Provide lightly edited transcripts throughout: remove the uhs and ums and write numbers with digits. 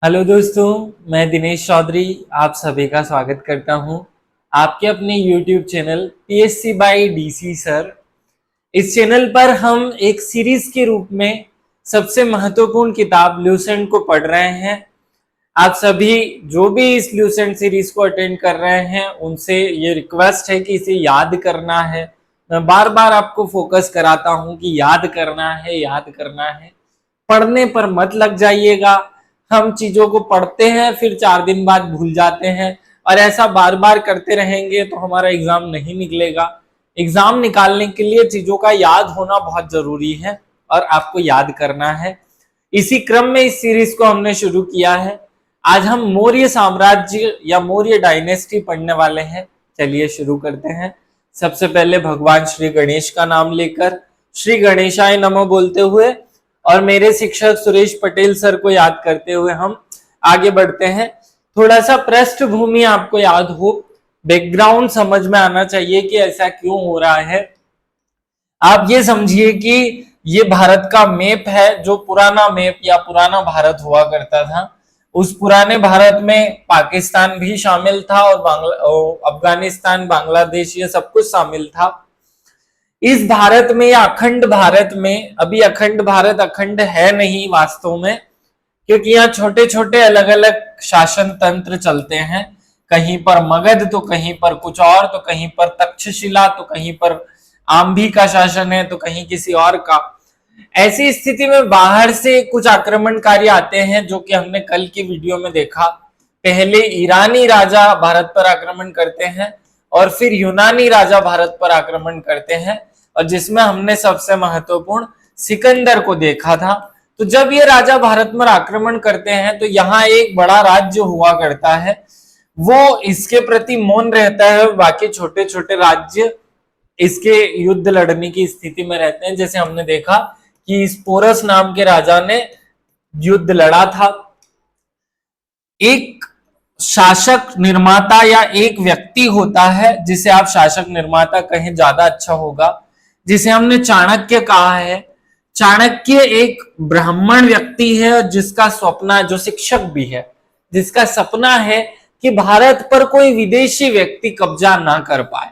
Hello दोस्तों, मैं दिनेश चौधरी आप सभी का स्वागत करता हूं आपके अपने YouTube channel PSC by DC sir. इस चैनल पर हम एक सीरीज के रूप में सबसे महत्वपूर्ण किताब ल्यूसेंट को पढ़ रहे हैं। आप सभी जो भी इस ल्यूसेंट सीरीज को अटेंड कर रहे हैं उनसे ये रिक्वेस्ट है कि इसे याद करना है। मैं बार बार आपको फोकस कराता हूं कि याद करना है, याद करना है। पढ़ने पर मत लग जाइएगा। हम चीजों को पढ़ते हैं फिर 4 दिन बाद भूल जाते हैं और ऐसा बार बार करते रहेंगे तो हमारा एग्जाम नहीं निकलेगा। एग्जाम निकालने के लिए चीजों का याद होना बहुत जरूरी है और आपको याद करना है। इसी क्रम में इस सीरीज को हमने शुरू किया है। आज हम मौर्य साम्राज्य या मौर्य डायनेस्टी पढ़ने वाले हैं। चलिए शुरू करते हैं। सबसे पहले भगवान श्री गणेश का नाम लेकर श्री गणेशाय नमः बोलते हुए और मेरे शिक्षक सुरेश पटेल सर को याद करते हुए हम आगे बढ़ते हैं। थोड़ा सा पृष्ठभूमि आपको याद हो, बैकग्राउंड समझ में आना चाहिए कि ऐसा क्यों हो रहा है। आप ये समझिए कि ये भारत का मैप है, जो पुराना मैप या पुराना भारत हुआ करता था। उस पुराने भारत में पाकिस्तान भी शामिल था और अफगानिस्तान, बांग्लादेश, ये सब कुछ शामिल था। इस भारत में या अखंड भारत में, अभी अखंड भारत अखंड है नहीं वास्तव में, क्योंकि यहाँ छोटे छोटे अलग अलग शासन तंत्र चलते हैं। कहीं पर मगध तो कहीं पर कुछ और, तो कहीं पर तक्षशिला, तो कहीं पर आंभी का शासन है, तो कहीं किसी और का। ऐसी स्थिति में बाहर से कुछ आक्रमणकारी आते हैं, जो कि हमने कल की वीडियो में देखा। पहले ईरानी राजा भारत पर आक्रमण करते हैं और फिर यूनानी राजा भारत पर आक्रमण करते हैं, और जिसमें हमने सबसे महत्वपूर्ण सिकंदर को देखा था। तो जब ये राजा भारत पर आक्रमण करते हैं तो यहाँ एक बड़ा राज्य हुआ करता है, वो इसके प्रति मौन रहता है, बाकी छोटे छोटे राज्य इसके युद्ध लड़ने की स्थिति में रहते हैं। जैसे हमने देखा कि इस पोरस नाम के राजा ने युद्ध लड़ा था। एक शासक निर्माता या एक व्यक्ति होता है जिसे आप शासक निर्माता कहें ज्यादा अच्छा होगा, जिसे हमने चाणक्य कहा है। चाणक्य एक ब्राह्मण व्यक्ति है जिसका स्वप्न, जो शिक्षक भी है, जिसका सपना है कि भारत पर कोई विदेशी व्यक्ति कब्जा ना कर पाए,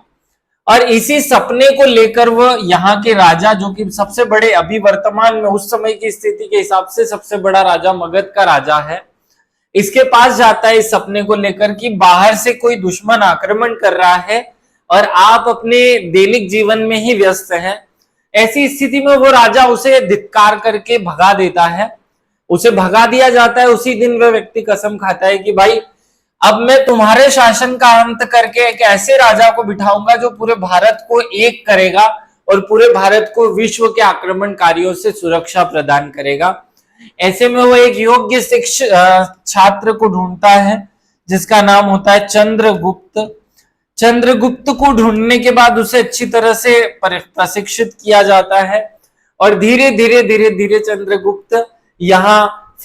और इसी सपने को लेकर वह यहाँ के राजा, जो कि सबसे बड़े अभी वर्तमान में उस समय की स्थिति के हिसाब से सबसे बड़ा राजा मगध का राजा है, इसके पास जाता है इस सपने को लेकर कि बाहर से कोई दुश्मन आक्रमण कर रहा है और आप अपने दैनिक जीवन में ही व्यस्त हैं। ऐसी स्थिति में वो राजा उसे धिक्कार करके भगा देता है, उसे भगा दिया जाता है। उसी दिन वह व्यक्ति कसम खाता है कि भाई अब मैं तुम्हारे शासन का अंत करके एक ऐसे राजा को बिठाऊंगा जो पूरे भारत को एक करेगा और पूरे भारत को विश्व के आक्रमणकारियों से सुरक्षा प्रदान करेगा। ऐसे में वो एक योग्य छात्र को ढूंढता है जिसका नाम होता है चंद्रगुप्त। चंद्रगुप्त को ढूंढने के बाद उसे अच्छी तरह से प्रशिक्षित किया जाता है और धीरे धीरे धीरे धीरे चंद्रगुप्त यहाँ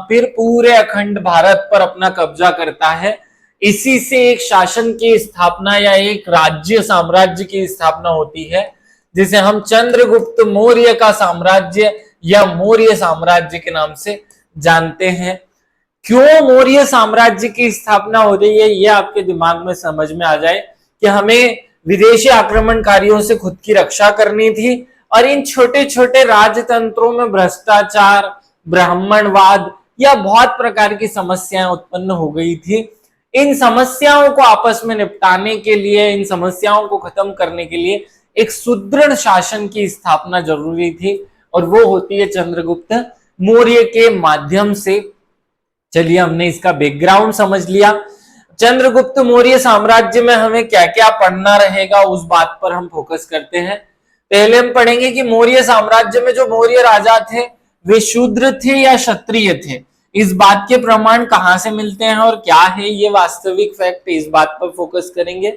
फिर पूरे अखंड भारत पर अपना कब्जा करता है। इसी से एक शासन की स्थापना या एक राज्य साम्राज्य की स्थापना होती है, जिसे हम चंद्रगुप्त मौर्य का साम्राज्य या मौर्य साम्राज्य के नाम से जानते हैं। क्यों मौर्य साम्राज्य की स्थापना हो रही है, ये आपके दिमाग में समझ में आ जाए कि हमें विदेशी आक्रमणकारियों से खुद की रक्षा करनी थी और इन छोटे छोटे राजतंत्रों में भ्रष्टाचार, ब्राह्मणवाद या बहुत प्रकार की समस्याएं उत्पन्न हो गई थी। इन समस्याओं को आपस में निपटाने के लिए, इन समस्याओं को खत्म करने के लिए एक सुदृढ़ शासन की स्थापना जरूरी थी, और वो होती है चंद्रगुप्त मौर्य के माध्यम से। चलिए, हमने इसका बैकग्राउंड समझ लिया। चंद्रगुप्त मौर्य साम्राज्य में हमें क्या क्या पढ़ना रहेगा उस बात पर हम फोकस करते हैं। पहले हम पढ़ेंगे कि मौर्य साम्राज्य में जो मौर्य राजा थे वे शूद्र थे या क्षत्रिय थे। इस बात के प्रमाण कहां से मिलते हैं और क्या है ये वास्तविक फैक्ट, इस बात पर फोकस करेंगे।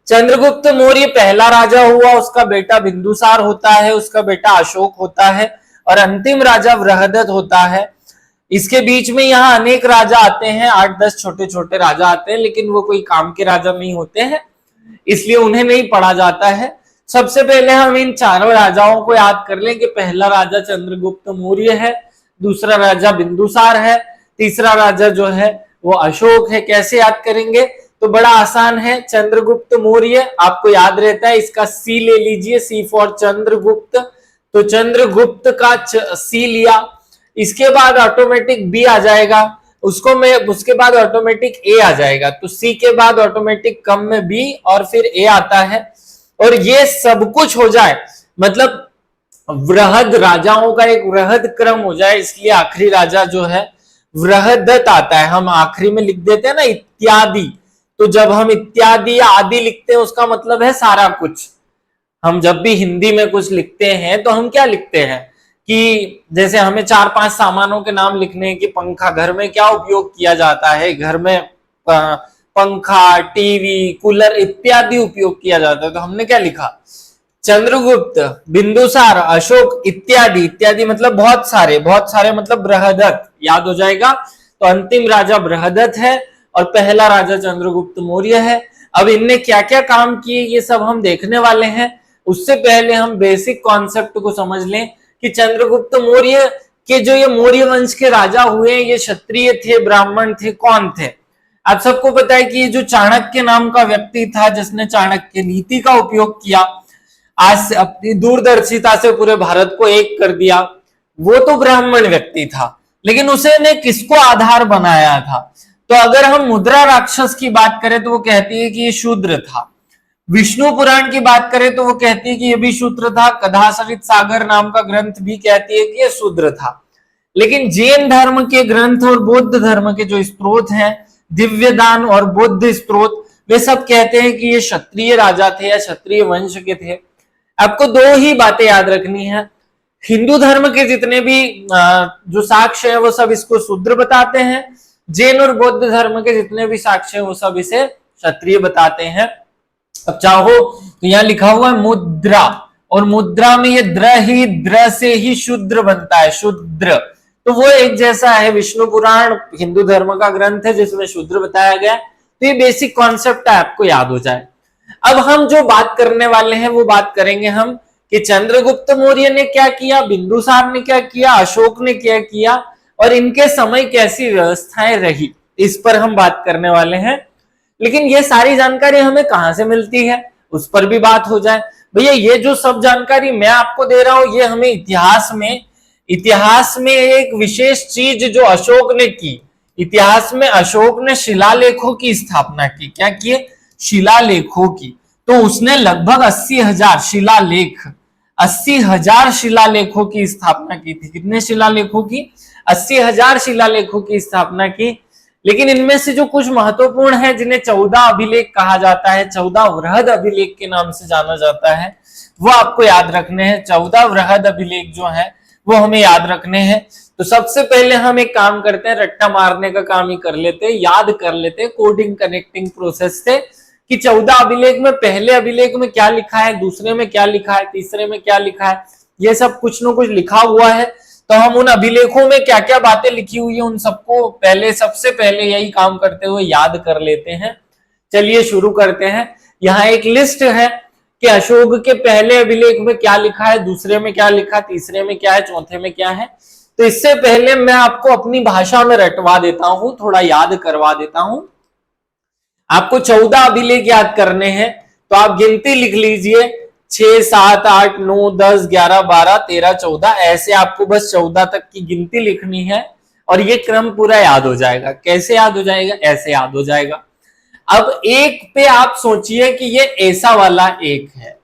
चंद्रगुप्त मौर्य पहला राजा हुआ, उसका बेटा बिंदुसार होता है, उसका बेटा अशोक होता है और अंतिम राजा बृहदत्त होता है। इसके बीच में यहाँ अनेक राजा आते हैं, 8-10 छोटे छोटे राजा आते हैं, लेकिन वो कोई काम के राजा नहीं होते हैं, इसलिए उन्हें नहीं पढ़ा जाता है। सबसे पहले हम इन चारों राजाओं को याद कर लें कि पहला राजा चंद्रगुप्त मौर्य है, दूसरा राजा बिंदुसार है, तीसरा राजा जो है वो अशोक है। कैसे याद करेंगे? तो बड़ा आसान है, चंद्रगुप्त मौर्य आपको याद रहता है, इसका सी ले लीजिए, सी फॉर चंद्रगुप्त। तो चंद्रगुप्त का सी लिया, इसके बाद ऑटोमेटिक बी आ जाएगा, उसके बाद ऑटोमेटिक ए आ जाएगा। तो सी के बाद ऑटोमेटिक कम में बी और फिर ए आता है। और ये सब कुछ हो जाए, मतलब वृहद राजाओं का एक वृहद क्रम हो जाए, इसलिए आखिरी राजा जो है वृहदत आता है। हम आखिरी में लिख देते हैं ना इत्यादि, तो जब हम इत्यादि या आदि लिखते हैं उसका मतलब है सारा कुछ। हम जब भी हिंदी में कुछ लिखते हैं तो हम क्या लिखते हैं कि जैसे हमें 4-5 सामानों के नाम लिखने हैं कि पंखा, घर में क्या उपयोग किया जाता है, घर में पंखा, टीवी, कूलर इत्यादि उपयोग किया जाता है, तो हमने क्या लिखा? चंद्रगुप्त, बिंदुसार, अशोक इत्यादि। इत्यादि मतलब बहुत सारे, बहुत सारे मतलब बृहदत्त, याद हो जाएगा। तो अंतिम राजा बृहदत्त है और पहला राजा चंद्रगुप्त मौर्य है। अब इनने क्या क्या काम किए ये सब हम देखने वाले हैं। उससे पहले हम बेसिक कॉन्सेप्ट को समझ लें कि चंद्रगुप्त मौर्य के जो ये मौर्य वंश के राजा हुए, ये क्षत्रिय थे, ब्राह्मण थे, कौन थे? आप सबको पता है कि ये जो चाणक्य नाम का व्यक्ति था, जिसने चाणक्य नीति का उपयोग किया, आज अपनी दूरदर्शिता से पूरे भारत को एक कर दिया, वो तो ब्राह्मण व्यक्ति था, लेकिन उसने किसको आधार बनाया था? तो अगर हम मुद्रा राक्षस की बात करें तो वो कहती है कि ये शूद्र था। विष्णु पुराण की बात करें तो वो कहती है कि ये भी शूद्र था। कथासरित सागर नाम का ग्रंथ भी कहती है कि ये शूद्र था। लेकिन जैन धर्म के ग्रंथ और बौद्ध धर्म के जो स्त्रोत हैं, दिव्यदान और बौद्ध स्त्रोत, वे सब कहते हैं कि ये क्षत्रिय राजा थे या क्षत्रिय वंश के थे। आपको दो ही बातें याद रखनी है, हिंदू धर्म के जितने भी जो साक्ष्य है वो सब इसको शूद्र बताते हैं, जैन और बौद्ध धर्म के जितने भी साक्ष्य है वो सब इसे क्षत्रिय बताते हैं। अब चाहो तो यहाँ लिखा हुआ है मुद्रा, और मुद्रा में ये द्र से ही शूद्र बनता है, शूद्र, तो वो एक जैसा है। विष्णु पुराण हिंदू धर्म का ग्रंथ है जिसमें शूद्र बताया गया। तो ये बेसिक कॉन्सेप्ट है, आपको याद हो जाए। अब हम जो बात करने वाले हैं वो बात करेंगे हम कि चंद्रगुप्त मौर्य ने क्या किया, बिंदुसार ने क्या किया, अशोक ने क्या किया, और इनके समय कैसी व्यवस्थाएं रही, इस पर हम बात करने वाले हैं। लेकिन ये सारी जानकारी हमें कहां से मिलती है उस पर भी बात हो जाए। भैया ये जो सब जानकारी मैं आपको दे रहा हूं, ये हमें इतिहास में एक विशेष चीज जो अशोक ने की, इतिहास में अशोक ने शिलालेखों की स्थापना की। क्या किए? शिलालेखों की। तो उसने लगभग 80,000 शिलालेख, 80,000 शिलालेखों की स्थापना की थी। कितने शिलालेखों की? 80,000 शिलालेखों की स्थापना की। लेकिन इनमें से जो कुछ महत्वपूर्ण है, जिन्हें 14 अभिलेख कहा जाता है, 14 वृहद अभिलेख के नाम से जाना जाता है, वो आपको याद रखने हैं। 14 वृहद अभिलेख जो है वो हमें याद रखने हैं। तो सबसे पहले हम एक काम करते हैं, रट्टा मारने का काम ही कर लेते हैं, याद कर लेते हैं, कोडिंग कनेक्टिंग प्रोसेस से कि 14 अभिलेख में पहले अभिलेख में क्या लिखा है, दूसरे में क्या लिखा है, तीसरे में क्या लिखा है, ये सब कुछ ना कुछ लिखा हुआ है। तो हम उन अभिलेखों में क्या क्या बातें लिखी हुई है उन सबको पहले, सबसे पहले यही काम करते हुए याद कर लेते हैं। चलिए शुरू करते हैं। यहाँ एक लिस्ट है कि अशोक के पहले अभिलेख में क्या लिखा है, दूसरे में क्या लिखा, तीसरे में क्या है, चौथे में क्या है। तो इससे पहले मैं आपको अपनी भाषा में रटवा देता हूं, थोड़ा याद करवा देता हूं। आपको 14 अभिलेख याद करने हैं, तो आप गिनती लिख लीजिए, 6, 7, 8, 9, 10, 11, 12, 13, 14, ऐसे आपको बस 14 तक की गिनती लिखनी है और ये क्रम पूरा याद हो जाएगा। कैसे याद हो जाएगा? ऐसे याद हो जाएगा। अब एक पे आप सोचिए कि ये ऐसा वाला एक है,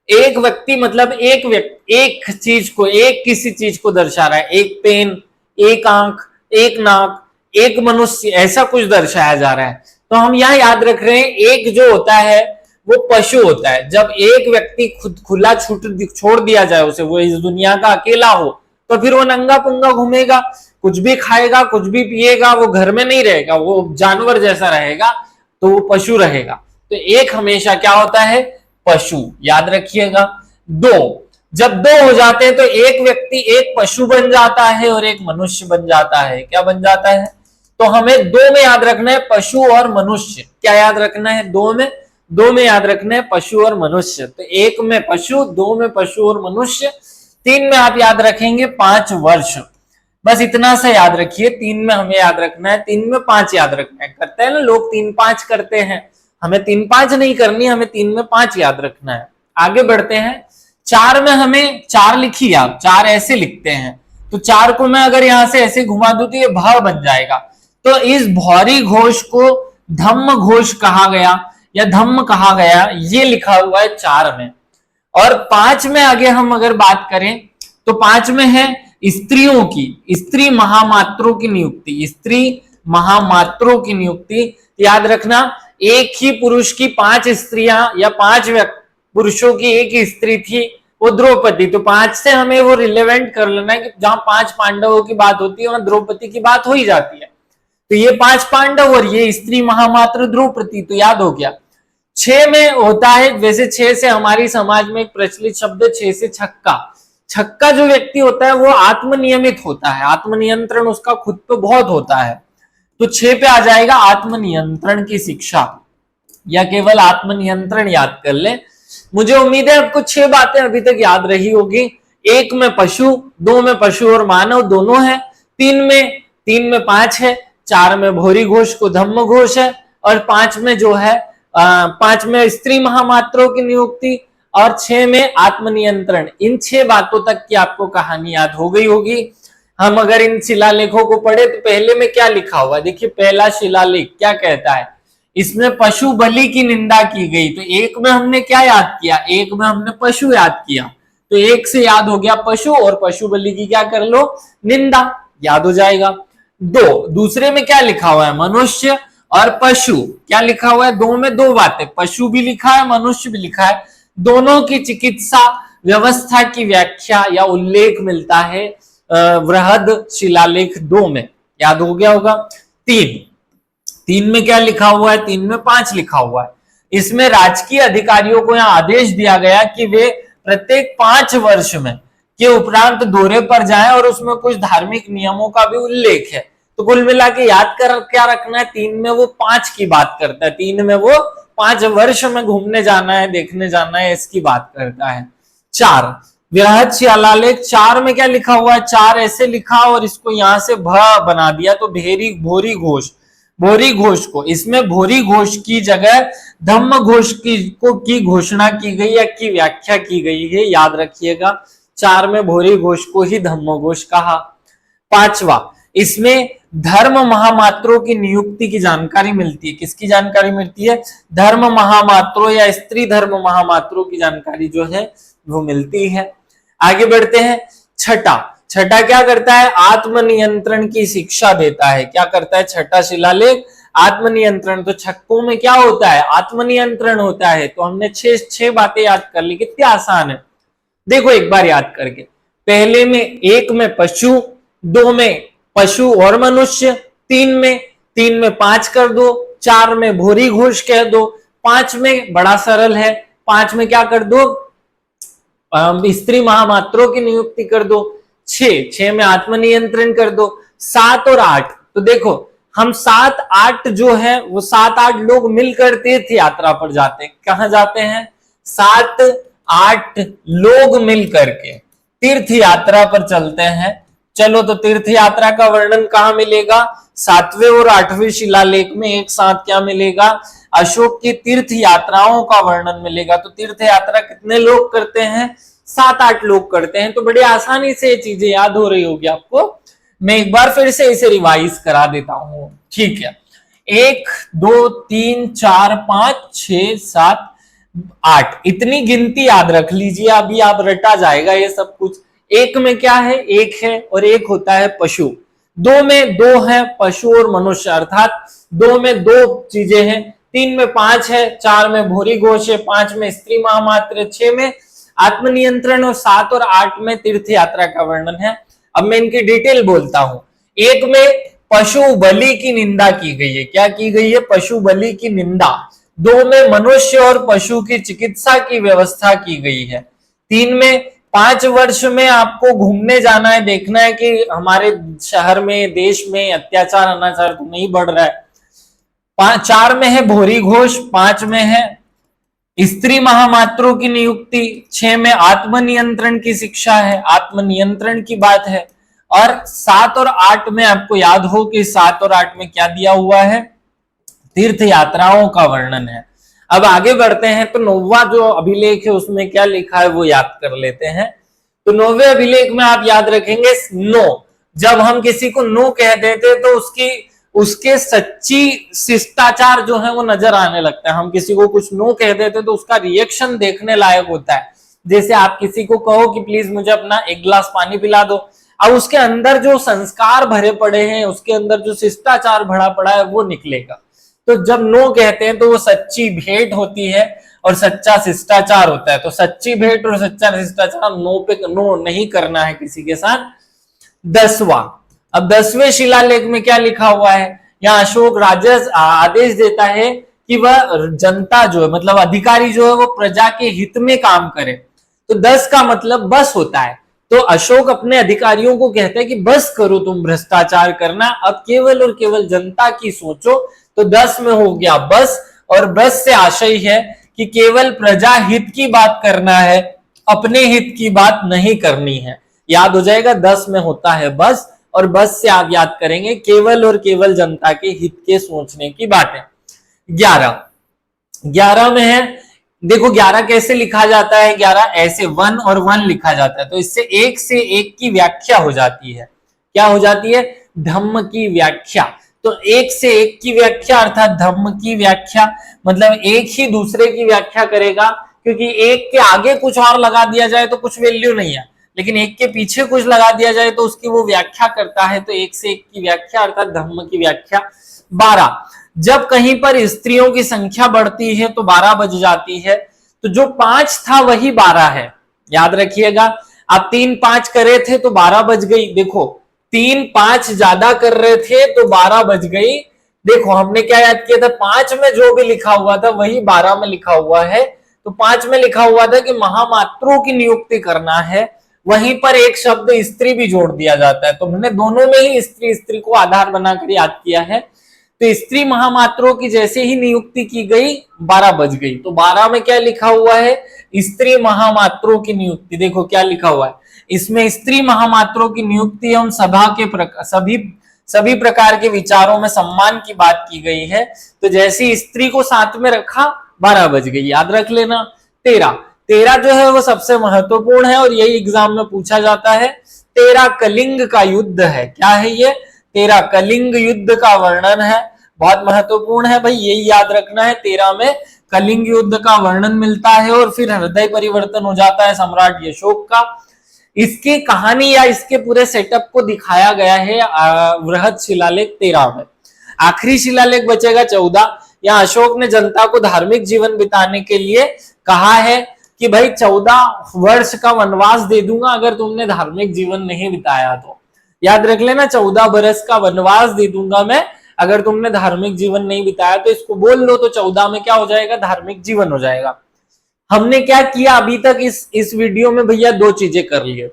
एक व्यक्ति मतलब एक चीज को, एक किसी चीज को दर्शा रहा है, एक पेन, एक आंख, एक नाक, एक मनुष्य, ऐसा कुछ दर्शाया जा रहा है। तो हम यहाँ याद रख रहे हैं, एक जो होता है वो पशु होता है। जब एक व्यक्ति खुद खुला छोड़ दिया जाए उसे, वो इस दुनिया का अकेला हो, तो फिर वो नंगा पुंगा घूमेगा, कुछ भी खाएगा, कुछ भी पिएगा, वो घर में नहीं रहेगा, वो जानवर जैसा रहेगा, तो वो पशु रहेगा। तो एक हमेशा क्या होता है? पशु, याद रखिएगा। दो, जब दो हो जाते हैं तो एक व्यक्ति एक पशु बन जाता है और एक मनुष्य बन जाता है। क्या बन जाता है? तो हमें दो में याद रखना है पशु और मनुष्य। क्या याद रखना है? दो में याद रखना है पशु और मनुष्य। तो एक में पशु, दो में पशु और मनुष्य, तीन में आप याद रखेंगे 5 वर्ष। बस इतना सा याद रखिए, 3 में हमें याद रखना है, 3 में 5 याद रखना है। करते हैं ना लोग 3 5 करते हैं, हमें 3 5 नहीं करनी, हमें 3 में 5 याद रखना है। आगे बढ़ते हैं। 4 में हमें 4 लिखिए आप, 4 ऐसे लिखते हैं, तो 4 को मैं अगर यहां से ऐसे घुमा दूं तो ये भ बन जाएगा। तो इस भौरी घोष को धम्म घोष कहा गया या धम्म कहा गया, ये लिखा हुआ है 4 में। और 5 में आगे हम अगर बात करें तो 5 में है स्त्रियों की, स्त्री महामात्रों की नियुक्ति, स्त्री महामात्रों की नियुक्ति। याद रखना, एक ही पुरुष की 5 स्त्रियां या 5 पुरुषों की एक ही स्त्री थी, वो द्रौपदी। तो 5 से हमें वो रिलेवेंट कर लेना है कि जहां 5 पांडवों की बात होती है वहां द्रौपदी की बात हो ही जाती है। तो ये 5 पांडव और ये स्त्री महामात्र द्रौपदी, तो याद हो गया। 6 में होता है, वैसे 6 से हमारी समाज में एक प्रचलित शब्द 6 से छक्का। छक्का जो व्यक्ति होता है वो आत्मनियमित होता है, आत्मनियंत्रण उसका खुद पे बहुत होता है। तो 6 पे आ जाएगा आत्मनियंत्रण की शिक्षा, या केवल आत्मनियंत्रण याद कर ले। मुझे उम्मीद है आपको 6 बातें अभी तक याद रही होगी। 1 में पशु, 2 में पशु और मानव दोनों है, 3 में 5 है, 4 में भौरी घोष को धम्म घोष है, और 5 में जो है 5 में स्त्री महामात्रों की नियुक्ति, और 6 में आत्मनियंत्रण। इन 6 बातों तक की आपको कहानी याद हो गई होगी। हम अगर इन शिलालेखों को पढ़े तो पहले में क्या लिखा हुआ है, देखिए पहला शिलालेख क्या कहता है, इसमें पशु बलि की निंदा की गई। तो 1 में हमने क्या याद किया, 1 में हमने पशु याद किया, तो 1 से याद हो गया पशु, और पशु बलि की क्या कर लो, निंदा, याद हो जाएगा। 2 दूसरे में क्या लिखा हुआ है, मनुष्य और पशु, क्या लिखा हुआ है, 2 में 2 बातें, पशु भी लिखा है मनुष्य भी लिखा है, दोनों की चिकित्सा व्यवस्था की व्याख्या या उल्लेख मिलता है वृहद शिलालेख 2 में, याद हो गया होगा। 3 में क्या लिखा हुआ है, 3 में 5 लिखा हुआ है। इसमें राजकीय अधिकारियों को यहां आदेश दिया गया कि वे प्रत्येक 5 वर्ष में के उपरांत दौरे पर जाएं, और उसमें कुछ धार्मिक नियमों का भी उल्लेख है। तो कुल मिला के याद कर क्या रखना है, 3 में वो 5 की बात करता है, 3 में वो 5 वर्ष में घूमने जाना है, देखने जाना है, इसकी बात करता है। 4 वृहद शिलालेख 4 में क्या लिखा हुआ है, 4 ऐसे लिखा और इसको यहां से भ बना दिया, तो भोरी घोष, भोरी घोष को, इसमें भोरी घोष की जगह धम्म घोष की घोषणा की गई या की व्याख्या की गई है, याद रखिएगा। 4 में भोरी घोष को ही धम्म घोष कहा। 5वां, इसमें धर्म महामात्रों की नियुक्ति की जानकारी मिलती है। किसकी जानकारी मिलती है, धर्म महामात्रों या स्त्री धर्म महामात्रों की जानकारी जो है वो मिलती है। आगे बढ़ते हैं। छठा क्या करता है, आत्मनियंत्रण की शिक्षा देता है। क्या करता है छठा शिलालेख, आत्मनियंत्रण। तो छक्कों में क्या होता है, आत्मनियंत्रण होता है। तो हमने 6 बातें याद कर ली, कितनी आसान है, देखो एक बार याद करके। पहले में 1 में पशु, 2 में पशु और मनुष्य, 3 में 5 कर दो, 4 में भोरी घोष कह दो, 5 में बड़ा सरल है, 5 में क्या कर दो, स्त्री महामात्रों की नियुक्ति कर दो, 6 में आत्मनियंत्रण कर दो, 7 और 8। तो देखो हम 7 8 जो है वो 7 8 लोग मिलकर तीर्थ यात्रा पर जाते हैं। कहां जाते हैं, 7 8 लोग मिलकर के तीर्थ यात्रा पर चलते हैं। चलो तो तीर्थ यात्रा का वर्णन कहां मिलेगा, 7वें और 8वें शिलालेख में एक साथ क्या मिलेगा, अशोक की तीर्थ यात्राओं का वर्णन मिलेगा। तो तीर्थ यात्रा कितने लोग करते हैं, 7 8 लोग करते हैं। तो बड़ी आसानी से ये चीजें याद हो रही होगी आपको। मैं एक बार फिर से इसे रिवाइज करा देता हूं, ठीक है। 1 2 3 4 5 6 7 8 इतनी गिनती याद रख लीजिए, अभी आप रटा जाएगा ये सब कुछ। 1 में क्या है, 1 है और 1 होता है पशु। 2 में 2 है, पशु और मनुष्य, अर्थात 2 में 2 चीजें हैं। 3 में 5 है, 4 में भोरी घोष है, 5 में स्त्री महामात्र, 6 में आत्मनियंत्रण और 7 और 8 में तीर्थ यात्रा का वर्णन है। अब मैं इनकी डिटेल बोलता हूं। 1 में पशु बलि की निंदा की गई है। क्या की गई है, पशु बलि की निंदा। 2 में मनुष्य और पशु की चिकित्सा की व्यवस्था की गई है। 3 में 5 वर्ष में आपको घूमने जाना है, देखना है कि हमारे शहर में देश में अत्याचार अनाचार तो नहीं बढ़ रहा है। 4 में है भोरी घोष, 5 में है स्त्री महामात्रों की नियुक्ति, 6 में आत्मनियंत्रण की शिक्षा है, आत्मनियंत्रण की बात है, और 7 और 8 में आपको याद हो कि 7 और 8 में क्या दिया हुआ है, तीर्थ यात्राओं का वर्णन है। अब आगे बढ़ते हैं तो 9वां जो अभिलेख है उसमें क्या लिखा है वो याद कर लेते हैं। तो 9वें अभिलेख में आप याद रखेंगे नो, जब हम किसी को नो कह देते तो उसके सच्ची शिष्टाचार जो है वो नजर आने लगता है। हम किसी को कुछ नो कह देते तो उसका रिएक्शन देखने लायक होता है। जैसे आप किसी को कहो कि प्लीज मुझे अपना एक गिलास पानी पिला दो, अब उसके अंदर जो संस्कार भरे पड़े हैं, उसके अंदर जो शिष्टाचार भरा पड़ा है वो निकलेगा। तो जब नो कहते हैं तो वो सच्ची भेंट होती है और सच्चा शिष्टाचार होता है। तो सच्ची भेंट और सच्चा शिष्टाचार नो पे नो नहीं करना है किसी के साथ। 10वां, अब 10वें शिलालेख में क्या लिखा हुआ है, यहाँ अशोक राजस आदेश देता है कि वह जनता जो है मतलब अधिकारी जो है वो प्रजा के हित में काम करे। तो 10 का मतलब बस होता है। तो अशोक अपने अधिकारियों को कहता है कि बस करो तुम भ्रष्टाचार करना, अब केवल और केवल जनता की सोचो। तो 10 में हो गया बस, और बस से आशय है कि केवल प्रजा हित की बात करना है, अपने हित की बात नहीं करनी है। याद हो जाएगा 10 में होता है बस, और बस से आप याद करेंगे केवल और केवल जनता के हित के सोचने की बात है। 11 में है, देखो 11 कैसे लिखा जाता है, 11 ऐसे 1 और 1 लिखा जाता है। तो इससे एक से एक की व्याख्या हो जाती है। क्या हो जाती है, धम्म की व्याख्या। तो एक से एक की व्याख्या अर्थात धम्म की व्याख्या, मतलब एक ही दूसरे की व्याख्या करेगा, क्योंकि एक के आगे कुछ और लगा दिया जाए तो कुछ वैल्यू नहीं है, लेकिन एक के पीछे कुछ लगा दिया जाए तो उसकी वो व्याख्या करता है। तो एक से एक की व्याख्या अर्थात धम्म की व्याख्या। 12, जब कहीं पर स्त्रियों की संख्या बढ़ती है तो 12 बज जाती है। तो जो 5 था वही 12 है, याद रखिएगा। आप 3 5 करे थे तो 12 बज गई। देखो 3 5 ज्यादा कर रहे थे तो 12 बज गई। देखो हमने क्या याद किया था, 5 में जो भी लिखा हुआ था वही 12 में लिखा हुआ है। तो 5 में लिखा हुआ था कि महामात्रों की नियुक्ति करना है, वहीं पर एक शब्द स्त्री भी जोड़ दिया जाता है। तो हमने दोनों में ही स्त्री स्त्री को आधार बनाकर याद किया है। तो स्त्री महामात्रों की जैसे ही नियुक्ति की गई 12 बज गई। तो 12 में क्या लिखा हुआ है, स्त्री महामात्रों की नियुक्ति। देखो क्या लिखा हुआ है इसमें, स्त्री महामात्रों की नियुक्ति एवं सभा के सभी प्रकार के विचारों में सम्मान की बात की गई है। तो जैसे स्त्री को साथ में रखा 12 बज गई, याद रख लेना। 13 जो है वो सबसे महत्वपूर्ण है और यही एग्जाम में पूछा जाता है। 13 कलिंग का युद्ध है। क्या है ये, 13 कलिंग युद्ध का वर्णन है, बहुत महत्वपूर्ण है भाई, यही याद रखना है। 13 में कलिंग युद्ध का वर्णन मिलता है और फिर हृदय परिवर्तन हो जाता है सम्राट अशोक का। इसकी कहानी या इसके पूरे सेटअप को दिखाया गया है वृहद शिलालेख 13 में। आखिरी शिलालेख बचेगा 14। या अशोक ने जनता को धार्मिक जीवन बिताने के लिए कहा है कि भाई 14 वर्ष का वनवास दे दूंगा अगर तुमने धार्मिक जीवन नहीं बिताया तो। याद रख लेना 14 बरस का वनवास दे दूंगा मैं अगर तुमने धार्मिक जीवन नहीं बिताया। तो इसको बोल लो तो 14 में क्या हो जाएगा, धार्मिक जीवन हो जाएगा। हमने क्या किया अभी तक इस वीडियो में भैया, 2 चीजें कर लिए।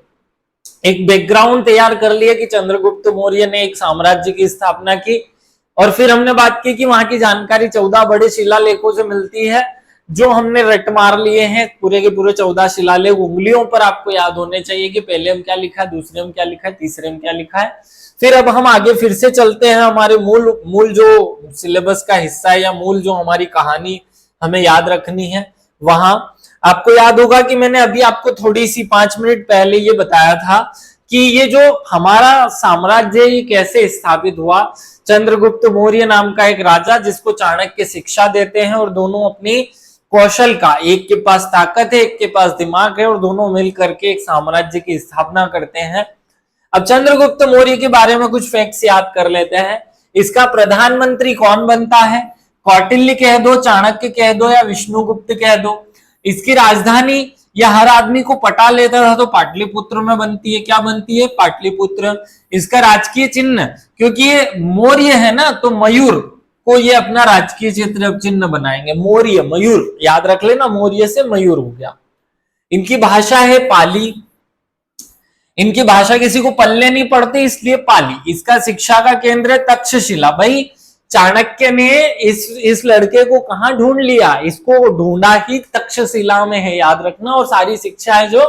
एक बैकग्राउंड तैयार कर लिया कि चंद्रगुप्त मौर्य ने एक साम्राज्य की स्थापना की, और फिर हमने बात की कि वहां की जानकारी 14 बड़े शिलालेखों से मिलती है जो हमने रट मार लिए हैं। पूरे के पूरे 14 शिलालेख उंगलियों पर आपको याद होने चाहिए कि पहले में क्या लिखा है, दूसरे में क्या लिखा है, तीसरे में क्या लिखा है। फिर अब हम आगे फिर से चलते हैं, हमारे मूल जो सिलेबस का हिस्सा है या मूल जो हमारी कहानी हमें याद रखनी है वहां। आपको याद होगा कि मैंने अभी आपको थोड़ी सी 5 मिनट पहले ये बताया था कि ये जो हमारा साम्राज्य ये कैसे स्थापित हुआ। चंद्रगुप्त मौर्य नाम का एक राजा जिसको चाणक्य शिक्षा देते हैं, और दोनों अपनी कौशल का, एक के पास ताकत है एक के पास दिमाग है, और दोनों मिल करके एक साम्राज्य की स्थापना करते हैं। अब चंद्रगुप्त मौर्य के बारे में कुछ फैक्ट्स याद कर लेते हैं। इसका प्रधानमंत्री कौन बनता है, कौटिल्य कह दो, चाणक्य कह दो या विष्णुगुप्त कह दो। इसकी राजधानी या हर आदमी को पटा लेता था तो पाटलिपुत्र में बनती है। क्या बनती है, पाटलिपुत्र। इसका राजकीय चिन्ह, क्योंकि ये मौर्य है ना तो मयूर को ये अपना राजकीय चिन्ह बनाएंगे। मौर्य मयूर, याद रख लेना, मौर्य से मयूर हो गया। इनकी भाषा है पाली। इनकी भाषा किसी को पल्ले नहीं पड़ती इसलिए पाली। इसका शिक्षा का केंद्र है तक्षशिला। भाई चाणक्य ने इस लड़के को कहां ढूंढ लिया, इसको ढूंढा ही तक्षशिला में है, याद रखना। और सारी शिक्षा है जो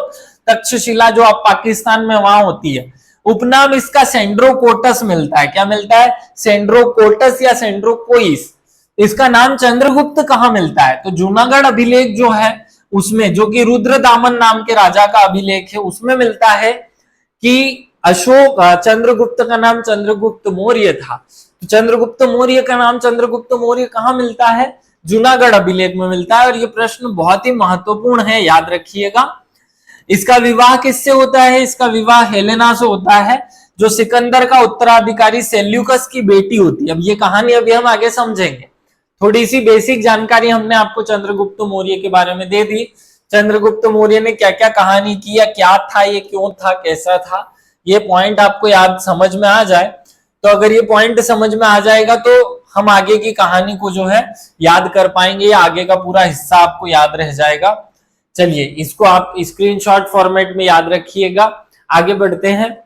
तक्षशिला जो अब पाकिस्तान में वहां होती है उपनाम इसका सेंड्रोकोटस मिलता है। क्या मिलता है? सेंड्रोकोटस या सेंड्रोकोइस। इसका नाम चंद्रगुप्त कहाँ मिलता है? तो जूनागढ़ अभिलेख जो है उसमें, जो कि रुद्रदामन नाम के राजा का अभिलेख है, उसमें मिलता है कि अशोक चंद्रगुप्त का नाम चंद्रगुप्त मौर्य था। तो चंद्रगुप्त मौर्य का नाम चंद्रगुप्त मौर्य कहाँ मिलता है? जूनागढ़ अभिलेख में मिलता है। और ये प्रश्न बहुत ही महत्वपूर्ण है, याद रखिएगा। इसका विवाह किससे होता है? इसका विवाह हेलेना से होता है, जो सिकंदर का उत्तराधिकारी सेल्यूकस की बेटी होती है। अब ये कहानी अभी हम आगे समझेंगे। थोड़ी सी बेसिक जानकारी हमने आपको चंद्रगुप्त मौर्य के बारे में दे दी। चंद्रगुप्त मौर्य ने क्या क्या कहानी की, या क्या था ये, क्यों था, कैसा था, ये पॉइंट आपको याद समझ में आ जाए तो, अगर ये पॉइंट समझ में आ जाएगा तो हम आगे की कहानी को जो है याद कर पाएंगे, या आगे का पूरा हिस्सा आपको याद रह जाएगा। चलिए इसको आप स्क्रीनशॉट फॉर्मेट में याद रखिएगा। आगे बढ़ते हैं,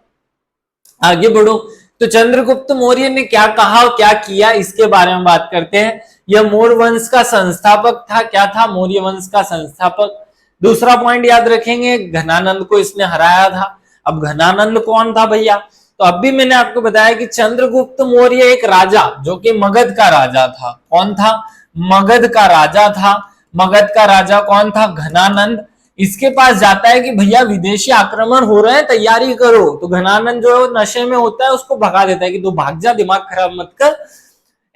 आगे बढ़ो। तो चंद्रगुप्त मौर्य ने क्या कहा और क्या किया, इसके बारे में बात करते हैं। यह मौर्य वंश का संस्थापक था। क्या था? मौर्य वंश का संस्थापक। दूसरा पॉइंट याद रखेंगे, घनानंद को इसने हराया था। अब घनानंद कौन था भैया? तो अब भी मैंने आपको बताया कि चंद्रगुप्त मौर्य एक राजा, जो कि मगध का राजा था। कौन था? मगध का राजा था। मगध का राजा कौन था? घनानंद। इसके पास जाता है कि भैया विदेशी आक्रमण हो रहे हैं, तैयारी करो। तो घनानंद जो है नशे में होता है, उसको भगा देता है कि तू भाग जा, दिमाग खराब मत कर।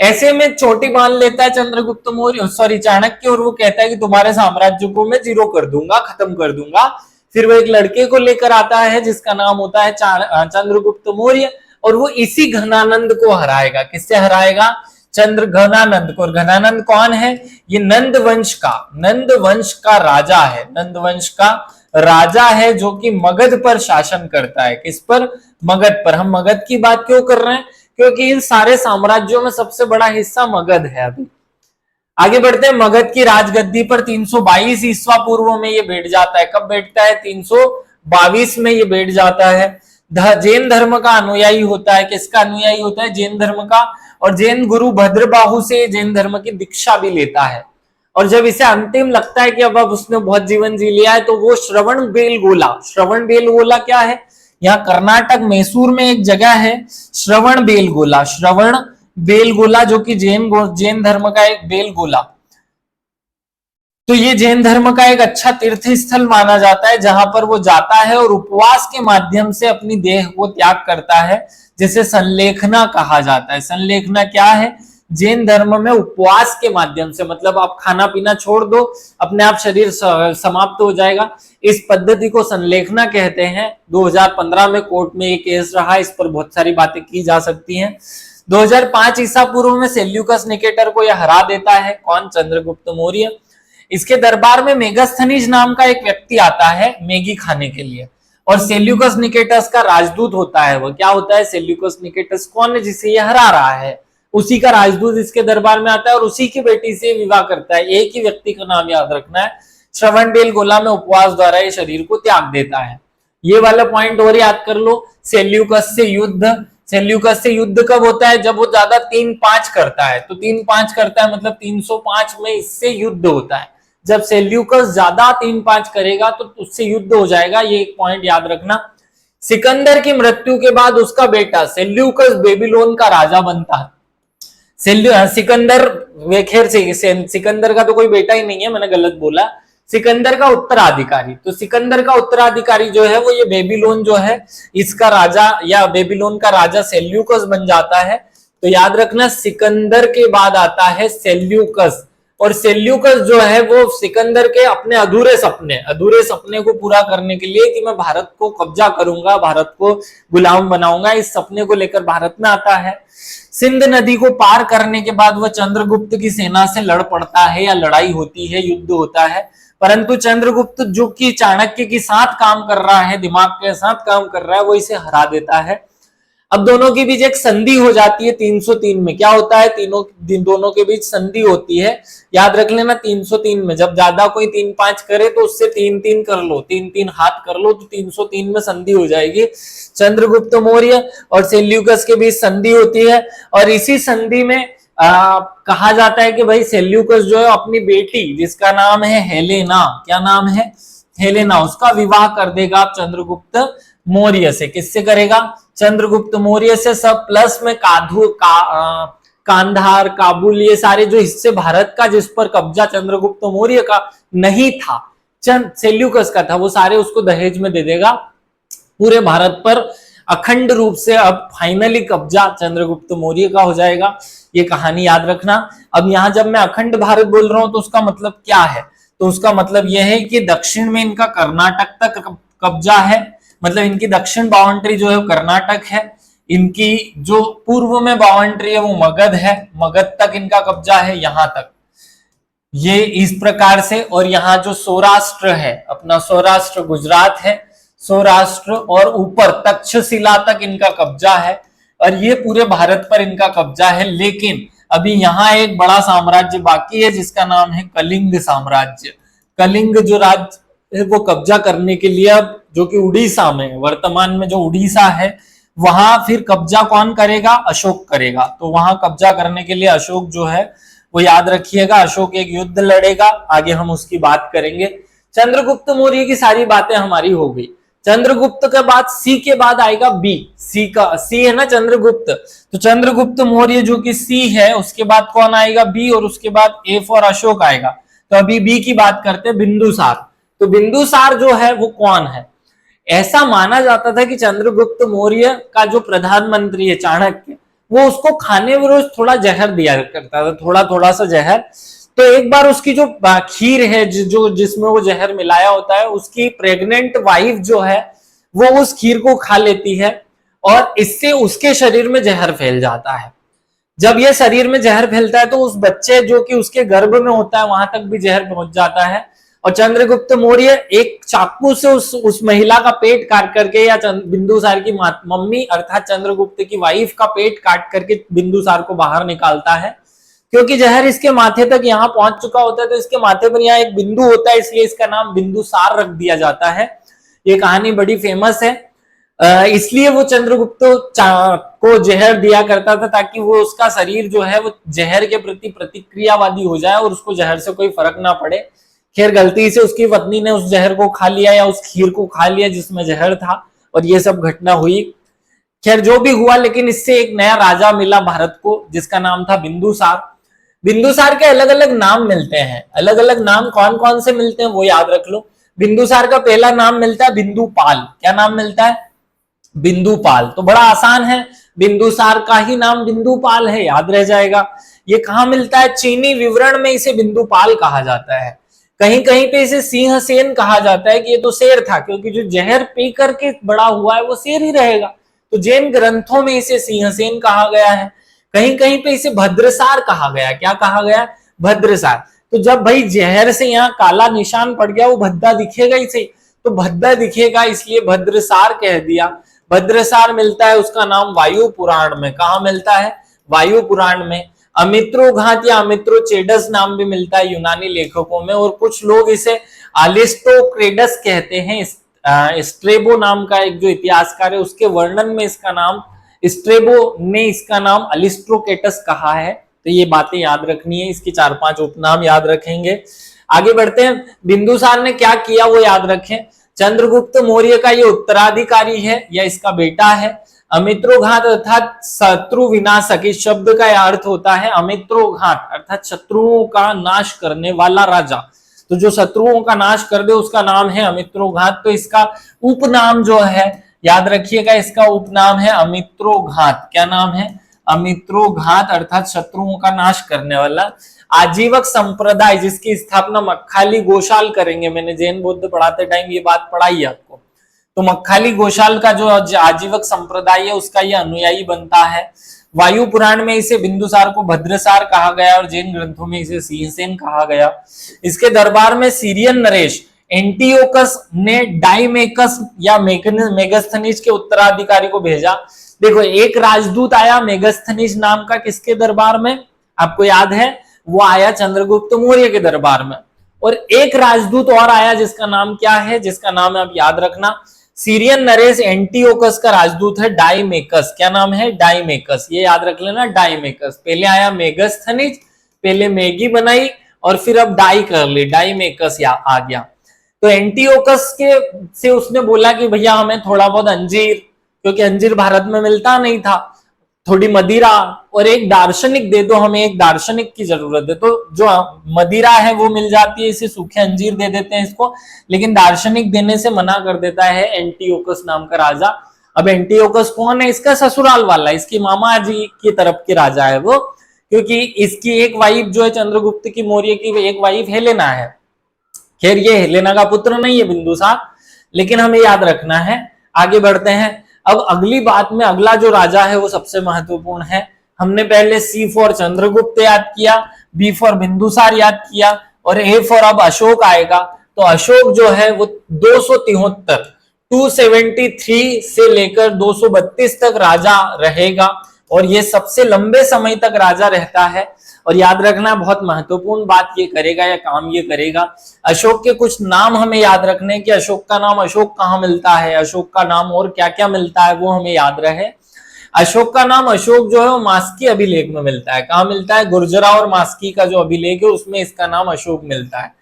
ऐसे में चोटी बांध लेता है चंद्रगुप्त मौर्य, सॉरी चाणक्य, और वो कहता है कि तुम्हारे साम्राज्य को मैं जीरो कर दूंगा, खत्म कर दूंगा। फिर वो एक लड़के को लेकर आता है जिसका नाम होता है चंद्रगुप्त मौर्य, और वो इसी घनानंद को हराएगा। किससे हराएगा? घनानंद को। और घनानंद कौन है? ये नंद वंश का राजा है। नंद वंश का राजा है, जो कि मगध पर शासन करता है। किस पर? मगध पर। हम मगध की बात क्यों कर रहे हैं? क्योंकि इन सारे साम्राज्यों में सबसे बड़ा हिस्सा मगध है। अभी आगे बढ़ते हैं। मगध की राजगद्दी पर 322 ईस्वा पूर्व में ये बैठ जाता है। कब बैठता है? 322 में ये बैठ जाता है। जैन धर्म का अनुयायी होता है। किसका अनुयायी होता है? जैन धर्म का। और जैन गुरु भद्रबाहु से जैन धर्म की दीक्षा भी लेता है। और जब इसे अंतिम लगता है कि अब उसने बहुत जीवन जी लिया है, तो वो श्रवण बेलगोला क्या है? यहाँ कर्नाटक मैसूर में एक जगह है श्रवण बेलगोला, जो कि जैन धर्म का एक बेलगोला। तो ये जैन धर्म का एक अच्छा तीर्थ स्थल माना जाता है, जहां पर वो जाता है और उपवास के माध्यम से अपनी देह को त्याग करता है, जिसे संलेखना कहा जाता है। संलेखना क्या है? जैन धर्म में उपवास के माध्यम से, मतलब आप खाना पीना छोड़ दो, अपने आप शरीर समाप्त हो जाएगा। इस पद्धति को संलेखना कहते हैं। 2015 में कोर्ट में एक केस रहा, इस पर बहुत सारी बातें की जा सकती हैं। 2005 ईसा पूर्व में सेल्यूकस निकेटर को यह हरा देता है। कौन? चंद्रगुप्त मौर्य। इसके दरबार में मेगास्थनीज नाम का एक व्यक्ति आता है मैगी खाने के लिए, और सेल्यूकस निकेटस का राजदूत होता है। वो क्या होता है? सेल्यूकस निकेटस कौन है? जिसे ये हरा रहा है, उसी का राजदूत इसके दरबार में आता है और उसी की बेटी से विवाह करता है। एक ही व्यक्ति का नाम याद रखना है। श्रवण बेलगोला में उपवास द्वारा ये शरीर को त्याग देता है। ये वाला पॉइंट और याद कर लो। सेल्यूकस से युद्ध कब होता है? जब वो ज्यादा 3-5 करता है। तो 3-5 करता है मतलब 305 में इससे युद्ध होता है। जब सेल्यूकस ज्यादा 3-5 करेगा तो उससे युद्ध हो जाएगा। ये एक पॉइंट याद रखना। सिकंदर की मृत्यु के बाद उसका बेटा सेल्यूकस बेबीलोन का राजा बनता है। सिकंदर, खैर सिकंदर का तो कोई बेटा ही नहीं है, मैंने गलत बोला। सिकंदर का उत्तराधिकारी, तो सिकंदर का उत्तराधिकारी जो है वो ये बेबीलोन जो है, इसका राजा या बेबीलोन का राजा सेल्यूकस बन जाता है। तो याद रखना, सिकंदर के बाद आता है सेल्यूकस। और सेल्यूकस जो है वो सिकंदर के अपने अधूरे सपने को पूरा करने के लिए कि मैं भारत को कब्जा करूंगा, भारत को गुलाम बनाऊंगा, इस सपने को लेकर भारत में आता है। सिंध नदी को पार करने के बाद वह चंद्रगुप्त की सेना से लड़ पड़ता है, या लड़ाई होती है, युद्ध होता है। परंतु चंद्रगुप्त जो कि चाणक्य के साथ काम कर रहा है, दिमाग के साथ काम कर रहा है, वो इसे हरा देता है। अब दोनों के बीच एक संधि हो जाती है 303 में। क्या होता है? दोनों के बीच संधि होती है। याद रख लेना 303 में जब ज्यादा कोई 3-5 करे तो उससे 3-3 कर लो, 3-3 हाथ कर लो, तो 303 में संधि हो जाएगी। चंद्रगुप्त मौर्य और सेल्यूकस के बीच संधि होती है। और इसी संधि में कहा जाता है कि भाई सेल्यूकस जो है अपनी बेटी, जिसका नाम है हेलेना, क्या नाम है? हेलेना, उसका विवाह कर देगा आप चंद्रगुप्त मौर्य से। किससे करेगा? चंद्रगुप्त मौर्य से। सब प्लस में कांधार, काबुल, ये सारे जो हिस्से भारत का जिस पर कब्जा चंद्रगुप्त मौर्य का नहीं था, चंद सेल्यूकस का था, वो सारे उसको दहेज में दे देगा। पूरे भारत पर अखंड रूप से अब फाइनली कब्जा चंद्रगुप्त मौर्य का हो जाएगा। ये कहानी याद रखना। अब यहां जब मैं अखंड भारत बोल रहा हूं तो उसका मतलब क्या है? तो उसका मतलब यह है कि दक्षिण में इनका कर्नाटक तक कब्जा है, मतलब इनकी दक्षिण बाउंड्री जो है कर्नाटक है, इनकी जो पूर्व में बाउंड्री है वो मगध है, मगध तक इनका कब्जा है, यहां तक ये इस प्रकार से। और यहाँ जो सौराष्ट्र है, अपना सौराष्ट्र गुजरात है, सौराष्ट्र और ऊपर तक्षशिला तक इनका कब्जा है, और ये पूरे भारत पर इनका कब्जा है। लेकिन अभी यहाँ एक बड़ा साम्राज्य बाकी है जिसका नाम है कलिंग साम्राज्य। कलिंग जो राज्य है वो कब्जा करने के लिए अब, जो कि उड़ीसा में, वर्तमान में जो उड़ीसा है, वहां फिर कब्जा कौन करेगा? अशोक करेगा। तो वहां कब्जा करने के लिए अशोक जो है वो याद रखिएगा, अशोक एक युद्ध लड़ेगा, आगे हम उसकी बात करेंगे। चंद्रगुप्त मौर्य की सारी बातें हमारी हो गई। चंद्रगुप्त के बाद सी के बाद आएगा बी। सी है ना चंद्रगुप्त, तो चंद्रगुप्त मौर्य जो कि सी है, उसके बाद कौन आएगा? बी, और उसके बाद ए फॉर अशोक आएगा। तो अभी बी की बात करते हैं, बिंदुसार। तो बिंदुसार जो है वो कौन है? ऐसा माना जाता था कि चंद्रगुप्त मौर्य का जो प्रधानमंत्री है चाणक्य, वो उसको खाने में रोज थोड़ा जहर दिया करता था, थोड़ा थोड़ा सा जहर। तो एक बार उसकी जो खीर है, जो जिसमें वो जहर मिलाया होता है, उसकी प्रेग्नेंट वाइफ जो है वो उस खीर को खा लेती है, और इससे उसके शरीर में जहर फैल जाता है। जब ये शरीर में जहर फैलता है तो उस बच्चे जो कि उसके गर्भ में होता है वहां तक भी जहर पहुंच जाता है, और चंद्रगुप्त मौर्य एक चाकू से उस महिला का पेट काट करके, या बिंदुसार की मम्मी अर्थात चंद्रगुप्त की वाइफ का पेट काट करके बिंदुसार को बाहर निकालता है। क्योंकि जहर इसके माथे तक यहाँ पहुंच चुका होता है, तो इसके माथे पर यहाँ एक बिंदु होता है, इसलिए इसका नाम बिंदुसार रख दिया जाता है। ये कहानी बड़ी फेमस है। इसलिए वो चंद्रगुप्त को जहर दिया करता था ताकि वो उसका शरीर जो है वो जहर के प्रति प्रतिक्रियावादी हो जाए और उसको जहर से कोई फर्क ना पड़े। खैर गलती से उसकी पत्नी ने उस जहर को खा लिया, या उस खीर को खा लिया जिसमें जहर था, और ये सब घटना हुई। खैर जो भी हुआ, लेकिन इससे एक नया राजा मिला भारत को जिसका नाम था बिंदुसार। बिंदुसार के अलग अलग नाम मिलते हैं। अलग अलग नाम कौन कौन से मिलते हैं वो याद रख लो। बिंदुसार का पहला नाम मिलता है बिंदुपाल। क्या नाम मिलता है? बिंदुपाल। तो बड़ा आसान है, बिंदुसार का ही नाम बिंदुपाल है, याद रह जाएगा। ये कहां मिलता है? चीनी विवरण में इसे बिंदुपाल कहा जाता है। कहीं कहीं पे इसे सिंहसेन कहा जाता है कि ये तो शेर था, क्योंकि जो जहर पी करके बड़ा हुआ है वो शेर ही रहेगा। तो जैन ग्रंथों में इसे सिंहसेन कहा गया है। कहीं कहीं पे इसे भद्रसार कहा गया। क्या कहा गया? भद्रसार। तो जब भाई जहर से यहाँ काला निशान पड़ गया, वो भद्दा दिखेगा ही सही, तो भद्दा दिखेगा, इसलिए भद्रसार कह दिया। भद्रसार मिलता है उसका नाम वायु पुराण में। कहा मिलता है? वायु पुराण में। अमित्रोघात या अमित्रोचेडस नाम भी मिलता है यूनानी लेखकों में, और कुछ लोग इसे अलिस्टोक्रेडस कहते हैं। स्ट्रेबो नाम का एक जो इतिहासकार है उसके वर्णन में इसका नाम, स्ट्रेबो ने इसका नाम अलिस्ट्रोकेटस कहा है। तो ये बातें याद रखनी है, इसके 4-5 उपनाम याद रखेंगे। आगे बढ़ते हैं। बिंदुसार ने क्या किया वो याद रखें। चंद्रगुप्त मौर्य का ये उत्तराधिकारी है या इसका बेटा है। अमित्रोघात अर्थात शत्रु विनाशक, इस शब्द का यह अर्थ होता है अमित्रोघात अर्थात शत्रुओं का नाश करने वाला राजा। तो जो शत्रुओं का नाश कर दे उसका नाम है अमित्रोघात। तो इसका उपनाम जो है याद रखिएगा, इसका उपनाम है अमित्रोघात। क्या नाम है? अमित्रोघात अर्थात शत्रुओं का नाश करने वाला। आजीवक संप्रदाय जिसकी स्थापना मक्खाली गोशाल करेंगे, मैंने जैन बौद्ध पढ़ाते टाइम ये बात पढ़ाई है आपको। तो मक्खाली गोशाल का जो आजीवक संप्रदाय है उसका ये अनुयायी बनता है। वायु पुराण में इसे बिंदुसार को भद्रसार कहा गया और जैन ग्रंथों में इसे सिंहसेन कहा गया। इसके दरबार में सीरियन नरेश एंटियोकस ने डाइमेकस या मेगस्थनीज के उत्तराधिकारी को भेजा। देखो एक राजदूत आया मेगस्थनीज नाम का, किसके दरबार में? आपको याद है, वो आया चंद्रगुप्त मौर्य के दरबार में। और एक राजदूत और आया जिसका नाम क्या है? जिसका नाम है, आप याद रखना, सीरियन नरेश एंटियोकस का राजदूत है डाइमेकस। क्या नाम है? डाइमेकस। ये याद रख लेना, डाइमेकस। पहले आया मेगस्थनीज, पहले मैगी बनाई और फिर अब डाई कर ली, डाइमेकस आ गया। तो एंटीओकस के से उसने बोला कि भैया हमें थोड़ा बहुत अंजीर, क्योंकि अंजीर भारत में मिलता नहीं था, थोड़ी मदिरा और एक दार्शनिक दे दो, हमें एक दार्शनिक की जरूरत है। तो जो मदिरा है वो मिल जाती है, इसे सूखे अंजीर दे देते हैं इसको, लेकिन दार्शनिक देने से मना कर देता है एंटीओकस नाम का राजा। अब एंटीओकस कौन है? इसका ससुराल वाला, इसकी मामा जी की तरफ के राजा है वो, क्योंकि इसकी एक वाइफ जो है चंद्रगुप्त की मौर्य की एक वाइफ हेलेना है। खैर ये हेलेना का पुत्र नहीं है बिंदुसार, लेकिन हमें याद रखना है। आगे बढ़ते हैं। अब अगली बात में अगला जो राजा है वो सबसे महत्वपूर्ण है। हमने पहले सी फॉर चंद्रगुप्त याद किया, बी फॉर बिंदुसार याद किया, और ए फॉर अब अशोक आएगा। तो अशोक जो है वो 273 273 से लेकर 232 तक राजा रहेगा, और ये सबसे लंबे समय तक राजा रहता है। और याद रखना बहुत महत्वपूर्ण बात ये करेगा या काम ये करेगा, अशोक के कुछ नाम हमें याद रखने कि अशोक का नाम अशोक कहाँ मिलता है, अशोक का नाम और क्या क्या मिलता है वो हमें याद रहे। अशोक का नाम अशोक जो है वो मास्की अभिलेख में मिलता है। कहाँ मिलता है? गुर्जरा और मास्की का जो अभिलेख है उसमें इसका नाम अशोक मिलता है।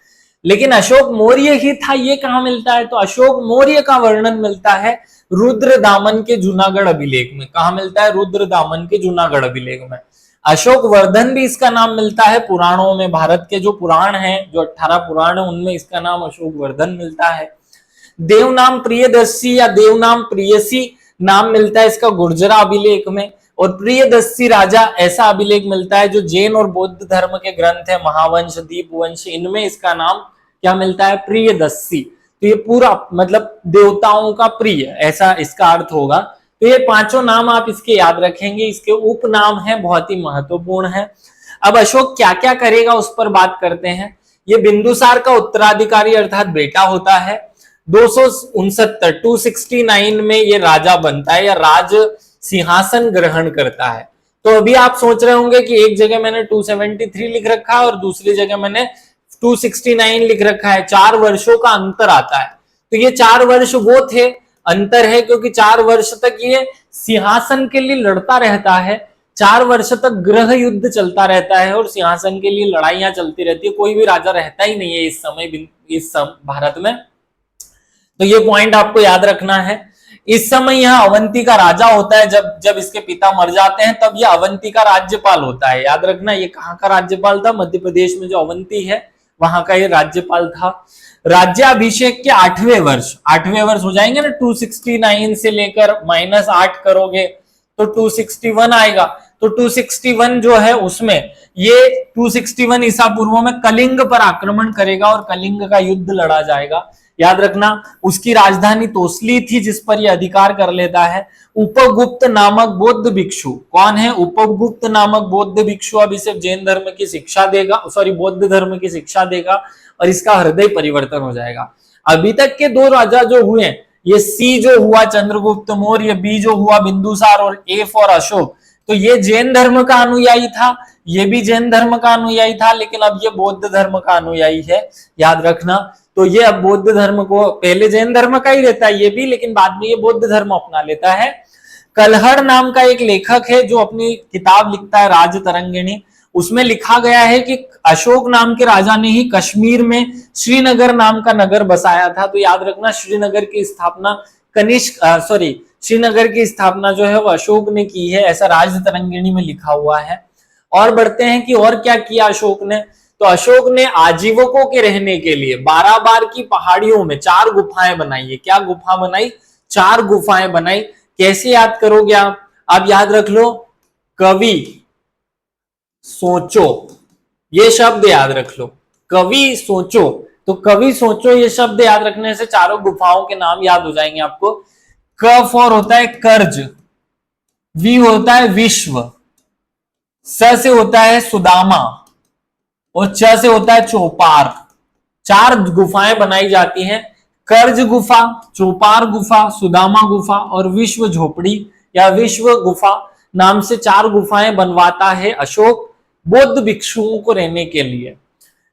लेकिन अशोक मौर्य ही था, ये कहाँ मिलता है? तो अशोक मौर्य का वर्णन मिलता है रुद्रदामन के जूनागढ़ अभिलेख में। कहाँ मिलता है? रुद्रदामन के जूनागढ़ अभिलेख में। अशोक वर्धन भी इसका नाम मिलता है पुराणों में, भारत के जो पुराण हैं, जो 18 पुराण है उनमें इसका नाम अशोक वर्धन मिलता है। देवनाम प्रियदर्शी या देवनाम प्रियसी नाम मिलता है इसका गुर्जरा अभिलेख में, और प्रियदर्शी राजा ऐसा अभिलेख मिलता है जो जैन और बौद्ध धर्म के ग्रंथ है, महावंश, दीपवंश, इनमें इसका नाम क्या मिलता है? प्रियदर्शी। तो ये पूरा मतलब देवताओं का प्रिय, ऐसा इसका अर्थ होगा। तो ये पांचों नाम आप इसके याद रखेंगे, इसके उपनाम है, बहुत ही महत्वपूर्ण है। अब अशोक क्या क्या करेगा उस पर बात करते हैं। ये बिंदुसार का उत्तराधिकारी अर्थात बेटा होता है। 269 में ये राजा बनता है या राज सिंहासन ग्रहण करता है। तो अभी आप सोच रहे होंगे कि एक जगह मैंने 273 लिख रखा है और दूसरी जगह मैंने 269 लिख रखा है, 4 वर्षों का अंतर आता है। तो ये 4 वर्ष वो थे, अंतर है क्योंकि 4 वर्ष तक ये सिंहासन के लिए लड़ता रहता है, 4 वर्ष तक गृह युद्ध चलता रहता है और सिंहासन के लिए लड़ाइयां चलती रहती है। कोई भी राजा रहता ही नहीं है इस समय भारत में। तो ये पॉइंट आपको याद रखना है। इस समय यह अवंती का राजा होता है, जब इसके पिता मर जाते हैं तब यह अवंती का राज्यपाल होता है। याद रखना ये कहाँ का राज्यपाल था? मध्य प्रदेश में जो अवंती है वहां का ये राज्यपाल था। राज्याभिषेक के 8वें वर्ष हो जाएंगे ना, 269 से लेकर -8 करोगे तो 261 आएगा। तो 261 जो है उसमें ये 261 ईसा पूर्व में कलिंग पर आक्रमण करेगा और कलिंग का युद्ध लड़ा जाएगा। याद रखना उसकी राजधानी तोसली थी जिस पर यह अधिकार कर लेता है। उपगुप्त नामक बौद्ध भिक्षु, कौन है? उपगुप्त नामक बौद्ध भिक्षु अब इसे जैन धर्म की शिक्षा देगा, बौद्ध धर्म की शिक्षा देगा और इसका हृदय परिवर्तन हो जाएगा। अभी तक के 2 राजा जो हुए, ये सी जो हुआ चंद्रगुप्त मौर्य, बी जो हुआ बिंदुसार और ए फॉर अशोक, तो ये जैन धर्म का अनुयायी था, ये भी जैन धर्म का अनुयायी था, लेकिन अब ये बौद्ध धर्म का अनुयायी है। याद रखना। तो ये अब बौद्ध धर्म को, पहले जैन धर्म का ही रहता है ये भी, लेकिन बाद में ये बौद्ध धर्म अपना लेता है। कलहड़ नाम का एक लेखक है जो अपनी किताब लिखता है राजतरंगिणी, उसमें लिखा गया है कि अशोक नाम के राजा ने ही कश्मीर में श्रीनगर नाम का नगर बसाया था। तो याद रखना श्रीनगर की स्थापना श्रीनगर की स्थापना जो है वो अशोक ने की है, ऐसा राजतरंगिणी में लिखा हुआ है। और बढ़ते हैं कि और क्या किया अशोक ने। तो अशोक ने आजीवकों के रहने के लिए 12 बार की पहाड़ियों में 4 गुफाएं बनाई है। क्या गुफा बनाई? 4 गुफाएं बनाई। कैसे याद करोगे आप याद रख लो, कवि सोचो, ये शब्द याद रख लो, कवि सोचो। तो कवि सोचो ये शब्द याद रखने से चारों गुफाओं के नाम याद हो जाएंगे आपको। क फॉर होता है कर्ज, वी होता है विश्व, स से होता है सुदामा और च से होता है चौपार। 4 गुफाएं बनाई जाती हैं, कर्ज गुफा, चौपार गुफा, सुदामा गुफा और विश्व झोपड़ी या विश्व गुफा नाम से 4 गुफाएं बनवाता है अशोक बौद्ध भिक्षुओं को रहने के लिए।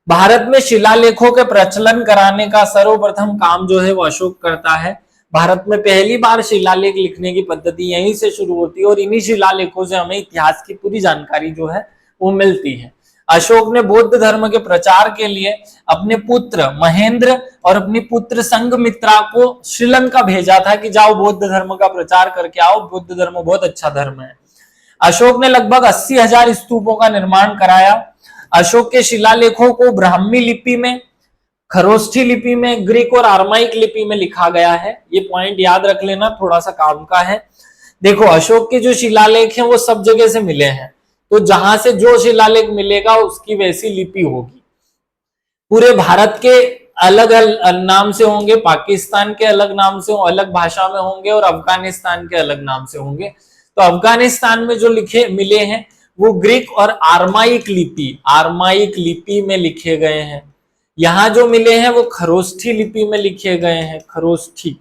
भारत में शिलालेखों के प्रचलन कराने का सर्वप्रथम काम जो है वो अशोक करता है। भारत में पहली बार शिलालेख लिखने की पद्धति यहीं से शुरू होती है और इन्हीं शिलालेखों से हमें इतिहास की पूरी जानकारी जो है वो मिलती है। अशोक ने बौद्ध धर्म के प्रचार के लिए अपने पुत्र महेंद्र और अपनी पुत्र संघमित्रा को श्रीलंका भेजा था कि जाओ बौद्ध धर्म का प्रचार करके आओ, बौद्ध धर्म बहुत अच्छा धर्म है। अशोक ने लगभग 80,000 स्तूपों का निर्माण कराया। अशोक के शिलालेखों को ब्राह्मी लिपि में, खरोष्ठी लिपि में, ग्रीक और आर्माइक लिपि में लिखा गया है। ये पॉइंट याद रख लेना, थोड़ा सा काम का है। देखो अशोक के जो शिलालेख हैं वो सब जगह से मिले हैं, तो जहां से जो शिलालेख मिलेगा उसकी वैसी लिपि होगी। पूरे भारत के अलग अलग नाम से होंगे, पाकिस्तान के अलग नाम से अलग भाषा में होंगे और अफगानिस्तान के अलग नाम से होंगे। तो अफगानिस्तान में जो लिखे मिले हैं वो ग्रीक और आर्माइक लिपि में लिखे गए हैं। यहाँ जो मिले हैं वो खरोष्ठी लिपि में लिखे गए हैं, खरोष्ठी।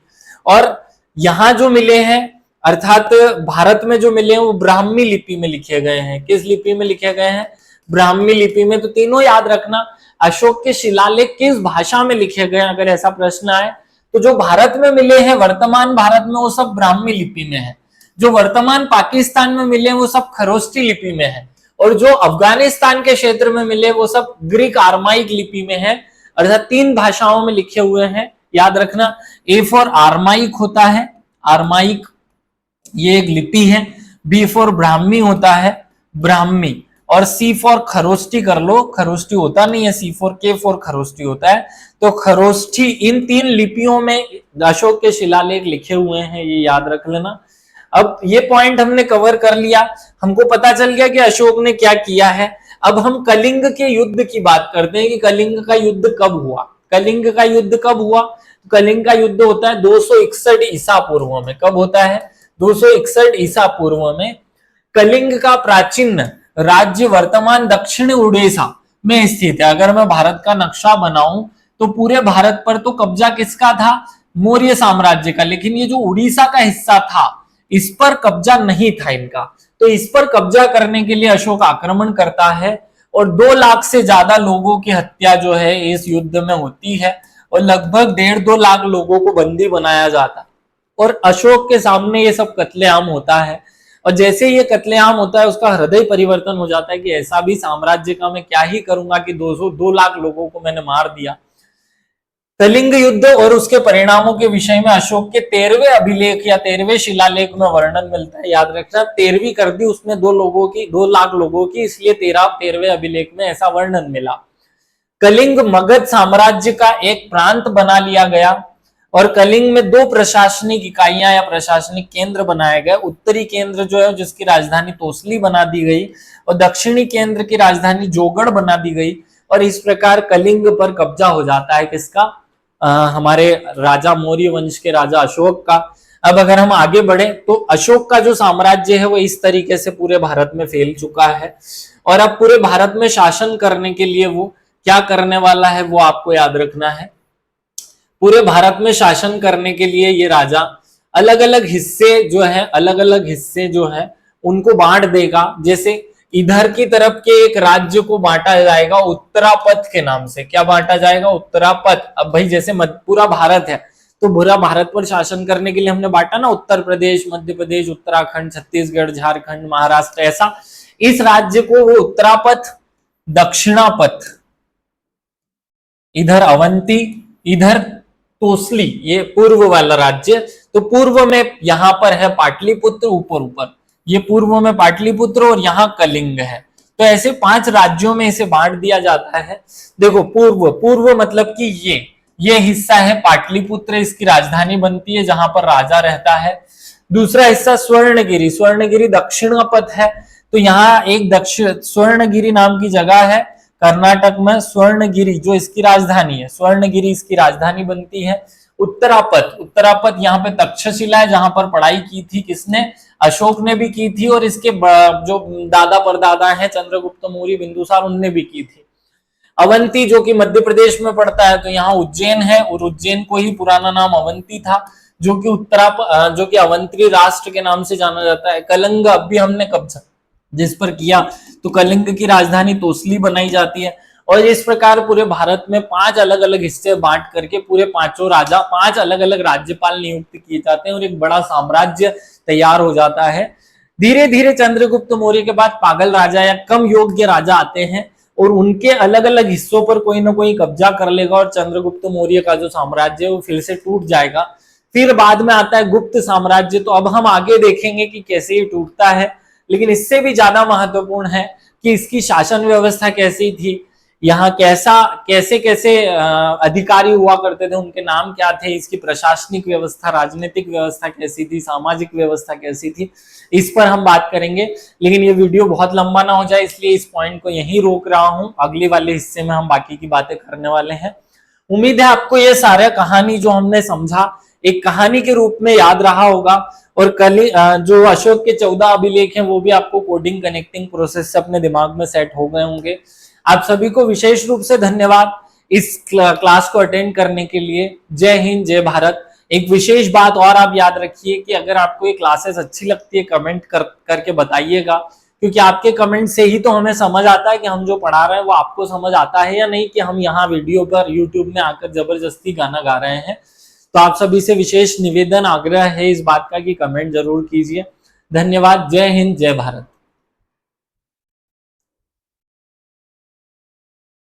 और यहाँ जो मिले हैं अर्थात भारत में जो मिले हैं वो ब्राह्मी लिपि में लिखे गए हैं। किस लिपि में लिखे गए हैं? ब्राह्मी लिपि में। तो तीनों याद रखना। अशोक के शिलालेख किस भाषा में लिखे गए, अगर ऐसा प्रश्न आए तो जो भारत में मिले हैं वर्तमान भारत में वो सब ब्राह्मी लिपि में है। जो वर्तमान पाकिस्तान में मिले वो सब खरोष्ठी लिपि में है, और जो अफगानिस्तान के क्षेत्र में मिले वो सब ग्रीक आर्माइक लिपि में है। अर्थात 3 भाषाओं में लिखे हुए हैं, याद रखना। ए फॉर आर्माइक होता है, आर्माइक ये एक लिपि है। बी फॉर ब्राह्मी होता है, ब्राह्मी। और सी फॉर खरोष्ठी कर लो, खरोष्ठी होता नहीं है, सी फॉर के फॉर खरोष्ठी होता है। तो खरोष्ठी, इन 3 लिपियों में अशोक के शिलालेख लिखे हुए हैं, ये याद रख लेना। अब ये पॉइंट हमने कवर कर लिया, हमको पता चल गया कि अशोक ने क्या किया है। अब हम कलिंग के युद्ध की बात करते हैं कि कलिंग का युद्ध कब हुआ। कलिंग का युद्ध कब हुआ? कलिंग का युद्ध होता है 261 ईसा पूर्व में। कब होता है? 261 ईसा पूर्व में। कलिंग का प्राचीन राज्य वर्तमान दक्षिण उड़ीसा में स्थित है। अगर मैं भारत का नक्शा बनाऊं तो पूरे भारत पर तो कब्जा किसका था? मौर्य साम्राज्य का। लेकिन ये जो उड़ीसा का हिस्सा था इस पर कब्जा नहीं था इनका। तो इस पर कब्जा करने के लिए अशोक आक्रमण करता है और 2 लाख से ज्यादा लोगों की हत्या जो है इस युद्ध में होती है, और लगभग 1.5-2 लाख लोगों को बंदी बनाया जाता है। और अशोक के सामने ये सब कत्लेआम होता है, और जैसे ये कत्लेआम होता है उसका हृदय परिवर्तन हो जाता है कि ऐसा भी साम्राज्य का मैं क्या ही करूंगा कि 2 लाख लोगों को मैंने मार दिया। कलिंग युद्ध और उसके परिणामों के विषय में अशोक के 13वें अभिलेख या 13वें शिलालेख में वर्णन मिलता है। याद रखना, 13वीं कर दी उसने 2 लाख लोगों की, इसलिए 13वें अभिलेख में ऐसा वर्णन मिला। कलिंग मगध साम्राज्य का एक प्रांत बना लिया गया, और कलिंग में 2 प्रशासनिक इकाइयां या प्रशासनिक केंद्र बनाए गए। उत्तरी केंद्र जो है जिसकी राजधानी तोसली बना दी गई, और दक्षिणी केंद्र की राजधानी जोगढ़ बना दी गई। और इस प्रकार कलिंग पर कब्जा हो जाता है किसका? हमारे राजा मौर्य वंश के राजा अशोक का। अब अगर हम आगे बढ़े तो अशोक का जो साम्राज्य है वो इस तरीके से पूरे भारत में फैल चुका है, और अब पूरे भारत में शासन करने के लिए वो क्या करने वाला है वो आपको याद रखना है। पूरे भारत में शासन करने के लिए ये राजा अलग अलग हिस्से जो है उनको बांट देगा। जैसे इधर की तरफ के एक राज्य को बांटा जाएगा उत्तरापथ के नाम से। क्या बांटा जाएगा? उत्तरापथ। अब भाई जैसे पूरा भारत है तो पूरा भारत पर शासन करने के लिए हमने बांटा ना, उत्तर प्रदेश, मध्य प्रदेश, उत्तराखंड, छत्तीसगढ़, झारखंड, महाराष्ट्र, ऐसा। इस राज्य को वो उत्तरापथ, दक्षिणापथ, इधर अवंती, इधर तोसली, ये पूर्व वाला राज्य। तो पूर्व में यहां पर है पाटलिपुत्र, ऊपर ये पूर्व में पाटलिपुत्र, और यहाँ कलिंग है। तो ऐसे 5 राज्यों में इसे बांट दिया जाता है। देखो पूर्व मतलब कि ये हिस्सा है पाटलिपुत्र, इसकी राजधानी बनती है जहां पर राजा रहता है। दूसरा हिस्सा स्वर्णगिरी दक्षिणापथ है। तो यहाँ एक स्वर्णगिरी नाम की जगह है कर्नाटक में, स्वर्णगिरी जो इसकी राजधानी है, स्वर्णगिरी इसकी राजधानी बनती है। उत्तरापथ यहाँ पे तक्षशिला है जहां पर पढ़ाई की थी किसने? अशोक ने भी की थी, और इसके जो दादा परदादा हैं चंद्रगुप्त मौर्य, बिंदुसार, उनने भी की थी। अवंती जो कि मध्य प्रदेश में पड़ता है, तो यहाँ उज्जैन है, और उज्जैन को ही पुराना नाम अवंती था, जो कि अवंती राष्ट्र के नाम से जाना जाता है। कलिंग अब भी हमने कब्जा जिस पर किया, तो कलिंग की राजधानी तोसली बनाई जाती है। और इस प्रकार पूरे भारत में 5 अलग अलग हिस्से बांट करके पूरे 5 अलग अलग राज्यपाल नियुक्त किए जाते हैं, और एक बड़ा साम्राज्य तैयार हो जाता है। धीरे धीरे चंद्रगुप्त मौर्य के बाद पागल राजा या कम योग्य राजा आते हैं, और उनके अलग अलग हिस्सों पर कोई ना कोई कब्जा कर लेगा और चंद्रगुप्त मौर्य का जो साम्राज्य है वो फिर से टूट जाएगा। फिर बाद में आता है गुप्त साम्राज्य। तो अब हम आगे देखेंगे कि कैसे ये टूटता है, लेकिन इससे भी ज्यादा महत्वपूर्ण है कि इसकी शासन व्यवस्था कैसी थी, यहाँ कैसे कैसे अधिकारी हुआ करते थे, उनके नाम क्या थे, इसकी प्रशासनिक व्यवस्था, राजनीतिक व्यवस्था कैसी थी, सामाजिक व्यवस्था कैसी थी, इस पर हम बात करेंगे। लेकिन ये वीडियो बहुत लंबा ना हो जाए इसलिए इस पॉइंट को यहीं रोक रहा हूं, अगले वाले हिस्से में हम बाकी की बातें करने वाले हैं। उम्मीद है आपको ये सारा कहानी जो हमने समझा एक कहानी के रूप में याद रहा होगा, और कल जो अशोक के 14 अभिलेख हैं वो भी आपको कोडिंग कनेक्टिंग प्रोसेस से अपने दिमाग में सेट हो गए होंगे। आप सभी को विशेष रूप से धन्यवाद इस क्लास को अटेंड करने के लिए। जय हिंद, जय भारत। एक विशेष बात और आप याद रखिए कि अगर आपको ये क्लासेस अच्छी लगती है कमेंट करके बताइएगा, क्योंकि आपके कमेंट से ही तो हमें समझ आता है कि हम जो पढ़ा रहे हैं वो आपको समझ आता है या नहीं, कि हम यहाँ वीडियो पर यूट्यूब में आकर जबरदस्ती गाना गा रहे हैं। तो आप सभी से विशेष निवेदन आग्रह है इस बात का कि कमेंट जरूर कीजिए। धन्यवाद। जय हिंद, जय भारत।